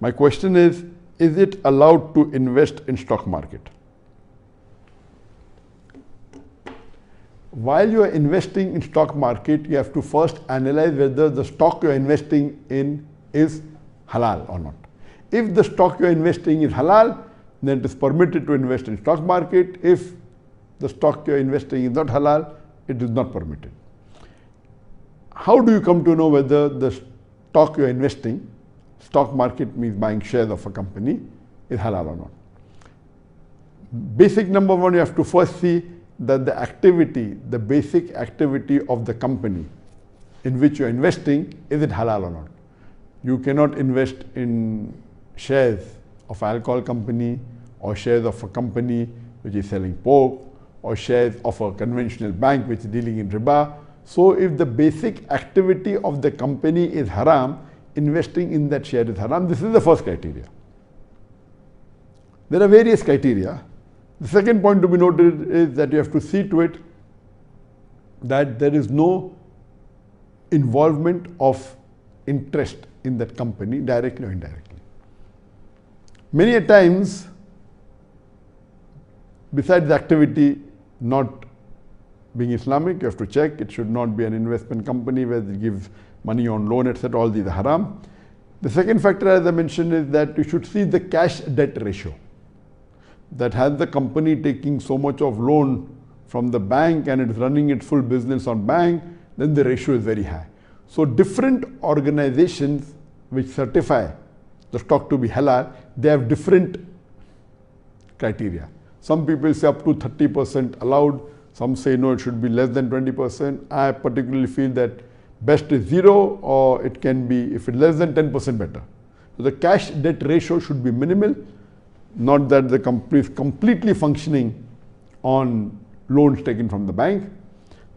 My question is it allowed to invest in stock market? While you are investing in stock market, you have to first analyze whether the stock you are investing in is halal or not. If the stock you are investing is halal, then it is permitted to invest in stock market. If the stock you are investing is not halal, it is not permitted. How do you come to know whether the stock you are investing, stock market means buying shares of a company, is halal or not? Basic number one, you have to first see that the activity, the basic activity of the company in which you are investing, is it halal or not? You cannot invest in shares of an alcohol company or shares of a company which is selling pork or shares of a conventional bank which is dealing in riba. So if the basic activity of the company is haram, investing in that share is haram. This is the first criteria. There are various criteria. The second point to be noted is that you have to see to it that there is no involvement of interest in that company, directly or indirectly. Many a times, besides the activity not being Islamic, you have to check it should not be an investment company where they give money on loan, etc. All these are haram. The second factor, as I mentioned, is that you should see the cash debt ratio. That has the company taking so much of loan from the bank and it's running its full business on bank, then the ratio is very high. So different organizations which certify the stock to be halal, they have different criteria. Some people say up to 30% allowed, some say no, it should be less than 20%. I particularly feel that best is 0, or it can be, if it's less than 10%, better. So the cash debt ratio should be minimal. Not that the company is completely functioning on loans taken from the bank.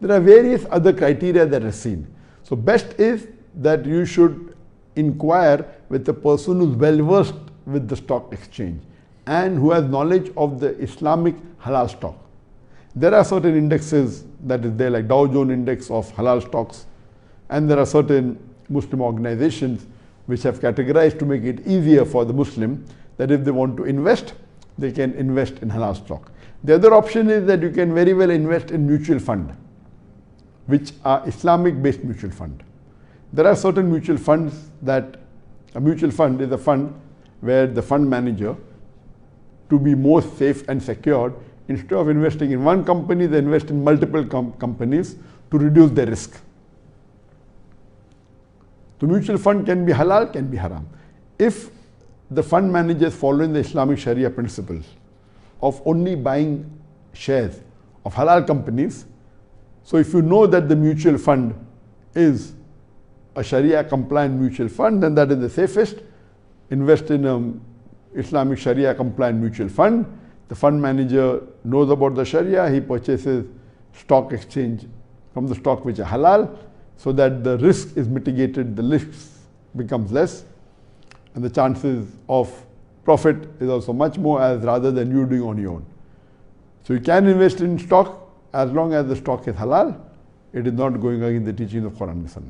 There are various other criteria that are seen. So best is that you should inquire with the person who is well versed with the stock exchange and who has knowledge of the Islamic halal stock. There are certain indexes that is there, like Dow Jones Index of halal stocks, and there are certain Muslim organizations which have categorized to make it easier for the Muslim that if they want to invest, they can invest in halal stock. The other option is that you can very well invest in mutual fund, which are Islamic based mutual fund. There are certain mutual funds that, a mutual fund is a fund where the fund manager, to be more safe and secured, instead of investing in one company, they invest in multiple companies to reduce their risk. The mutual fund can be halal, can be haram. If the fund manager is following the Islamic Sharia principles of only buying shares of halal companies, so if you know that the mutual fund is a Sharia compliant mutual fund, then that is the safest. Invest in an Islamic Sharia compliant mutual fund. The fund manager knows about the Sharia, he purchases stock exchange from the stock which are halal, so that the risk is mitigated, the risk becomes less, and the chances of profit is also much more, as rather than you doing on your own. So you can invest in stock as long as the stock is halal. It is not going against the teachings of Quran and Sunnah.